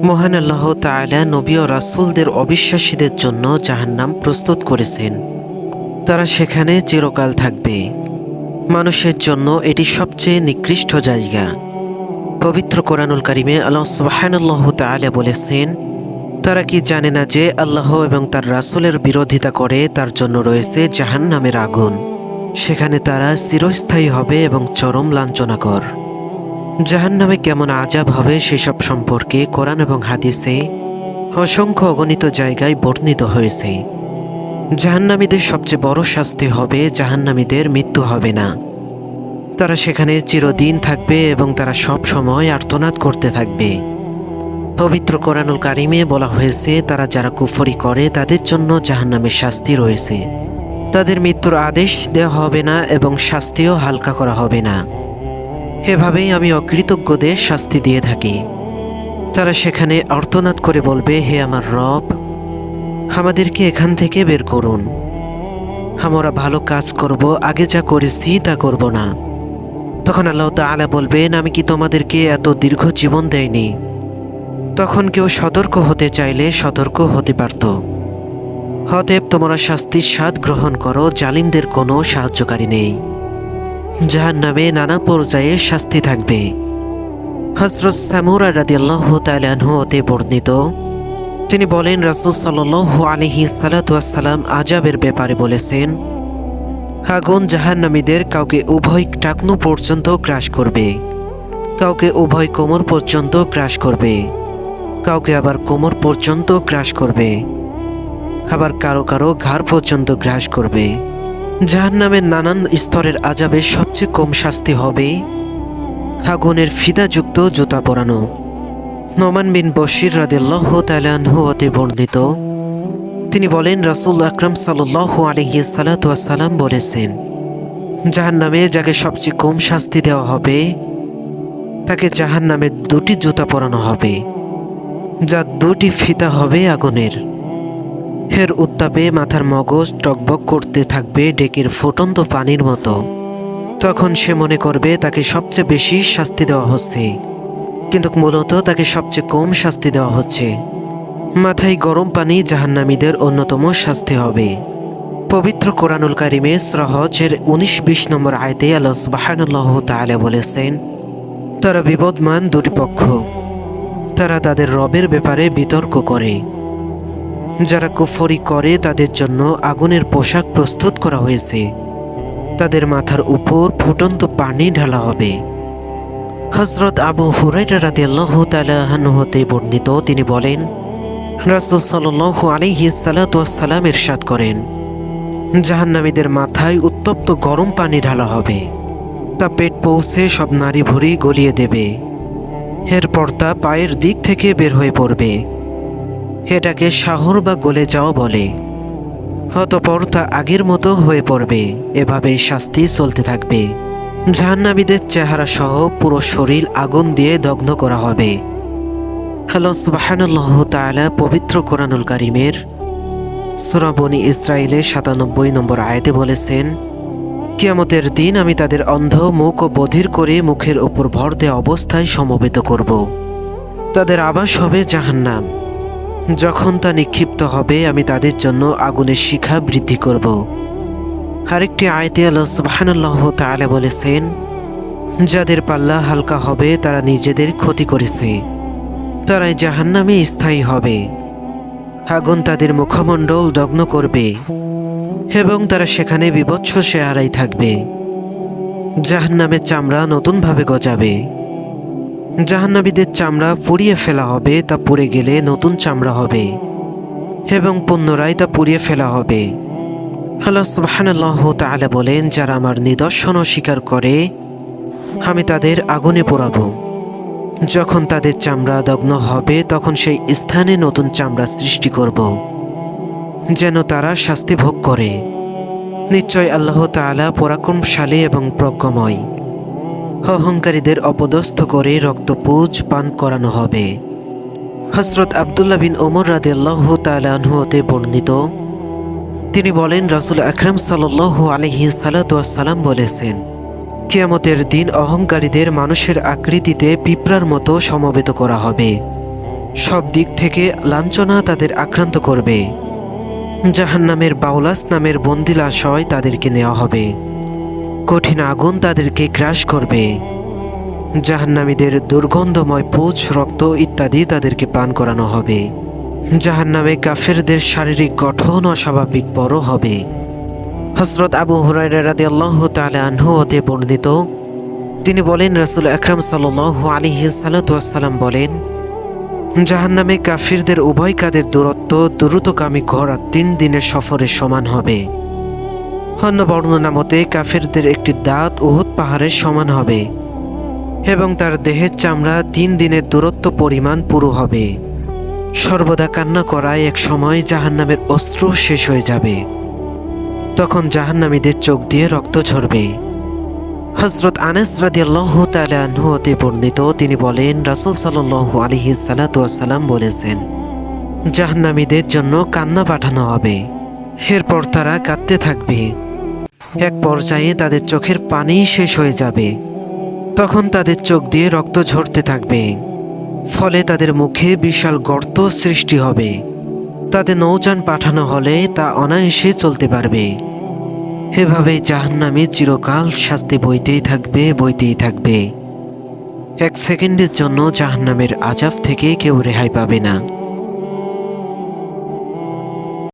মহান আল্লাহ তাআলা নবী ও রাসূলদের অবিশ্বাসীদের জন্য জাহান্নাম প্রস্তুত করেছেন। তারা সেখানে চিরকাল থাকবে। মানুষের জন্য এটি সবচেয়ে নিকৃষ্ট জায়গা। পবিত্র কোরআনুল কারিমে আল্লাহ সুবহানাল্লাহু তাআলা বলেছেন, তারা কি জানে না যে আল্লাহ এবং তার রাসূলের বিরোধিতা করে তার জন্য রয়েছে জাহান্নামের আগুন। সেখানে তারা চিরস্থায়ী হবে এবং চরম লাঞ্ছনাকর। জাহান্নামে কেমন আযাব হবে সেসব সম্পর্কে কোরআন এবং হাদিসে অসংখ্য অগণিত জায়গায় বর্ণিত হয়েছে। জাহান্নামীদের সবচেয়ে বড় শাস্তি হবে জাহান্নামীদের মৃত্যু হবে না। তারা সেখানে চিরদিন থাকবে এবং তারা সব সময় আর্তনাদ করতে থাকবে। পবিত্র কোরআনুল কারিমে বলা হয়েছে, তারা যারা কুফরি করে তাদের জন্য জাহান্নামের শাস্তি রয়েছে। তাদের মৃত্যুর আদেশ দেওয়া হবে না এবং শাস্তিও হালকা করা হবে না। এভাবেই আমি অকৃতজ্ঞদের শাস্তি দিয়ে থাকি। তারা সেখানে আর্তনাদ করে বলবে, হে আমার রব, আমাদেরকে এখান থেকে বের করুন। আমরা ভালো কাজ করব, আগে যা করেছি তা করব না। তখন আল্লাহ তাআলা বলবেন, আমি কি তোমাদেরকে এত দীর্ঘ জীবন দেইনি? তখন কেউ সতর্ক হতে চাইলে সতর্ক হতে পারত। অতএব তোমরা শাস্তির স্বাদ গ্রহণ করো, জালিমদের কোনো সাহায্যকারী নেই। জাহান্নামে নানা পর্যায়ে শাস্তি থাকবে। হযরত সামূরা রাদিয়াল্লাহু তাআলা আনহু হতে বর্ণিত, তিনি বলেন, রাসূল সাল্লাল্লাহু আলাইহি সাল্লাম আযাবের ব্যাপারে বলেছেন, আগুন জাহান্নামীদের কাউকে উভয় টাকনু পর্যন্ত গ্রাস করবে, কাউকে উভয় কোমর পর্যন্ত গ্রাস করবে, কাউকে আবার কোমর পর্যন্ত গ্রাস করবে, আবার কারো কারো ঘাড় পর্যন্ত গ্রাস করবে। জাহান্নামের নানান স্তরের আযাবের সবচেয়ে কম শাস্তি হবে আগুনের ফিতাযুক্ত জুতা পরানো। নোমান বিন বশির রাদিয়াল্লাহু তাআলা আনহু হতে বর্ণিত, তিনি বলেন, রাসূল আকরাম সাল্লাল্লাহু আলাইহি সাল্লাম বলেছেন, জাহান্নামে যাকে সবচেয়ে কম শাস্তি দেওয়া হবে তাকে জাহান্নামে দুটি জুতা পরানো হবে, যা দুটি ফিতা হবে আগুনের। এর উত্তাপে মাথার মগজ টকবক করতে থাকবে ডেকের ফুটন্ত পানির মতো। তখন সে মনে করবে তাকে সবচেয়ে বেশি শাস্তি দেওয়া হচ্ছে, কিন্তু মূলত তাকে সবচেয়ে কম শাস্তি দেওয়া হচ্ছে। মাথায় গরম পানি জাহান্নামীদের অন্যতম শাস্তি হবে। পবিত্র কোরআনুল কারিমে সূরা হজের 19-20 নম্বর আয়াতে আল্লাহ সুবহানাল্লাহু তাআলা বলেছেন, তারা বিবদমান দুটি পক্ষ, তারা তাদের রবের ব্যাপারে বিতর্ক করে। যারা কুফরি করে তাদের জন্য আগুনের পোশাক প্রস্তুত করা হয়েছে, তাদের মাথার উপর ফুটন্ত পানি ঢালা হবে। হযরত আবু হুরায়রা রাদিয়াল্লাহু তাআলা আনহু হতে বর্ণিত, তিনি বলেন, রাসূল সাল্লাল্লাহু আলাইহি সাল্লাম ইরশাদ করেন, জাহান্নামীদের মাথায় উত্তপ্ত গরম পানি ঢালা হবে, তা পেট পৌঁছে সব নাড়ি ভুঁড়ি গলিয়ে দেবে। এরপর তা পায়ের দিক থেকে বের হয়ে পড়বে। এটাকে শাহর বা গলে যাওয়া বলে। অতঃপর তা আগের মতো হয়ে পড়বে। এভাবেই শাস্তি চলতে থাকবে। জাহান্নামীদের চেহারা সহ পুরো শরীর আগুন দিয়ে দগ্ধ করা হবে। আল্লাহ সুবহানাল্লাহু তাআলা পবিত্র কোরআনুল কারিমের সূরা বনী ইসরাঈলের 97 নম্বর আয়াতে বলেছেন, কিয়ামতের দিন আমি তাদের অন্ধ মুখ ও বধির করে মুখের উপর ভর দেওয়া অবস্থায় সমবেত করব। তাদের আবাস হবে জাহান্নাম। যখন তা নিক্ষিপ্ত হবে আমি তাদের জন্য আগুনের শিখা বৃদ্ধি করব। আরেকটি আয়াতে আল্লাহ সুবহানাল্লাহু তাআলা বলেছেন, যাদের পাল্লা হালকা হবে তারা নিজেদের ক্ষতি করেছে, তারাই জাহান্নামে স্থায়ী হবে। আগুন তাদের মুখমণ্ডল দগ্ন করবে এবং তারা সেখানে বিভৎস চেহারায় থাকবে। জাহান্নামের চামড়া নতুনভাবে গজাবে। জাহান্নামীদের চামড়া পুড়িয়ে ফেলা হবে, তা পুড়ে গেলে নতুন চামড়া হবে এবং পুনরায় তা পুড়িয়ে ফেলা হবে। আল্লাহ সুবহানাল্লাহু তাআলা বলেন, যারা আমার নিদর্শন অস্বীকার করে আমি তাদের আগুনে পোড়াবো। যখন তাদের চামড়া দগ্ন হবে তখন সেই স্থানে নতুন চামড়া সৃষ্টি করব, যেন তারা শাস্তি ভোগ করে। নিশ্চয় আল্লাহ তাআলা পরাক্রমশালী এবং প্রজ্ঞাময়। অহংকারীদের অপদস্থ করে রক্তপুঞ্জ পান করানো হবে। হযরত আব্দুল্লাহ বিন ওমর রাদিয়াল্লাহু তাআলা আনহু হতে বর্ণিত, তিনি বলেন, রাসূল আকরাম সাল্লাল্লাহু আলাইহি সাল্লাম বলেছেন, কিয়ামতের দিন অহংকারীদের মানুষের আকৃতিতে পিঁপড়ার মতো সমবেত করা হবে। সব দিক থেকে লাঞ্ছনা তাদের আক্রান্ত করবে। জাহান্নামের বাউলাস নামের বন্দিলাশয় তাদেরকে নেওয়া হবে। কঠিন আগুন তাদেরকে গ্রাস করবে। জাহান্নামীদের দুর্গন্ধময় পুঁজ, রক্ত ইত্যাদি তাদেরকে পান করানো হবে। জাহান্নামে কাফেরদের শারীরিক গঠন অস্বাভাবিক বড় হবে। হযরত আবু হুরায়রা রাদিয়াল্লাহু তাআলা আনহু হতে বর্ণিত, তিনি বলেন, রাসূল আকরাম সাল্লাল্লাহু আলাইহি সাল্লাম বলেন, জাহান্নামে কাফিরদের উভয় কাঁধের দূরত্ব দ্রুতগামী ঘোড়া 3 দিনের সফরের সমান হবে। অন্য বর্ণনা মতে কাফিরদের একটি দাঁত উহুদ পাহাড়ের সমান হবে এবং তার দেহের চামড়া 3 দিনের দূরত্ব পরিমাণ পুরু হবে। সর্বদা কান্না করায় এক সময় জাহান্নামের অস্ত্র শেষ হয়ে যাবে। তখন জাহান্নামীদের চোখ দিয়ে রক্ত ঝরবে। হযরত আনাস রাদিয়াল্লাহু তাআলা আনহু হতে বর্ণিত, তিনি বলেন, রাসূল সাল্লাল্লাহু আলাইহি সাল্লাম বলেছেন, জাহান্নামীদের জন্য কান্না পাঠানো হবে। এরপর তারা কাঁদতে থাকবে। এক পর্যায়ে তাদের চোখের পানি শেষ হয়ে যাবে। তখন তাদের চোখ দিয়ে রক্ত ঝরতে থাকবে। ফলে তাদের মুখে বিশাল গর্ত সৃষ্টি হবে। তাদের নৌযান পাঠানো হলে তা অনায়াসে চলতে পারবে। এভাবে জাহান্নামী চিরকাল শাস্তি বইতেই থাকবে, বইতেই থাকবে। 1 সেকেন্ডের জন্য জাহান্নামের আযাব থেকে কেউ রেহাই পাবে না।